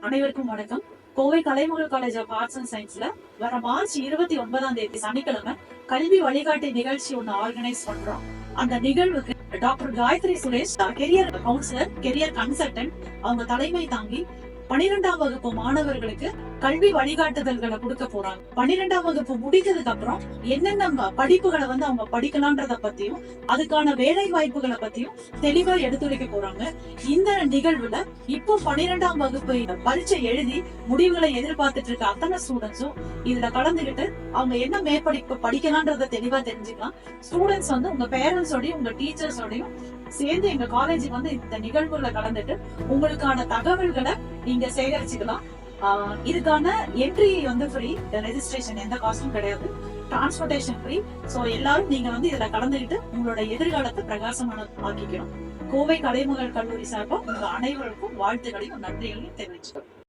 அனைவருக்கும் வணக்கம். கோவை கலைமகள் college of arts and சயின்ஸ்ல வர மார்ச் 29 சனிக்கிழமை கல்வி வழிகாட்டி நிகழ்ச்சி ஒண்ணு ஆர்கனைஸ் பண்றோம். அந்த நிகழ்வுக்கு doctor Gayathri Suresh, career counsellor, career consultant, அவங்க தலைமை தாங்கி 12ஆம் வகுப்பு மாணவர்களுக்கு கல்வி வழிகாட்டுதல்களை கொடுக்க போறாங்க. 12ஆம் வகுப்பு முடிக்கிறதுக்கு அப்புறம் என்னென்ன படிப்புகளை அவங்க படிக்கலாம்ன்றத பத்தியும் அதுக்கான வேலை வாய்ப்புகளை பத்தியும் தெளிவா எடுத்துரைக்க போறாங்க. இந்த நிகழ்வுல இப்போ 12ஆம் வகுப்பு பரீட்சை எழுதி முடிவுகளை எதிர்பார்த்துட்டு இருக்க அத்தனை ஸ்டூடெண்ட்ஸும் இதுல கலந்துகிட்டு அவங்க என்ன மேற்படிப்பு படிக்கலாம்ன்றத தெளிவா தெரிஞ்சுக்கலாம். ஸ்டூடெண்ட்ஸ் உங்க பேரண்ட்ஸோடையும் உங்க டீச்சர்ஸோடையும் சேர்ந்து எங்க காலேஜுக்கு இந்த நிகழ்வுல கலந்துட்டு உங்களுக்கான தகவல்களை நீங்க சேகரிச்சுக்கலாம். இதுக்கான என்ட்ரி ஃப்ரீ, ரெஜிஸ்ட்ரேஷன் எந்த காஸ்டும் கிடையாது, டிரான்ஸ்போர்டேஷன் ஃப்ரீ. சோ எல்லாரும் நீங்க இதுல கலந்துகிட்டு உங்களோட எதிர்காலத்தை பிரகாசமான ஆக்கிக்கணும். கோவை கலைமகள் கல்லூரி சார்பா உங்க அனைவருக்கும் வாழ்த்துக்களையும் நன்றிகளையும் தெரிவிச்சுக்கிறோம்.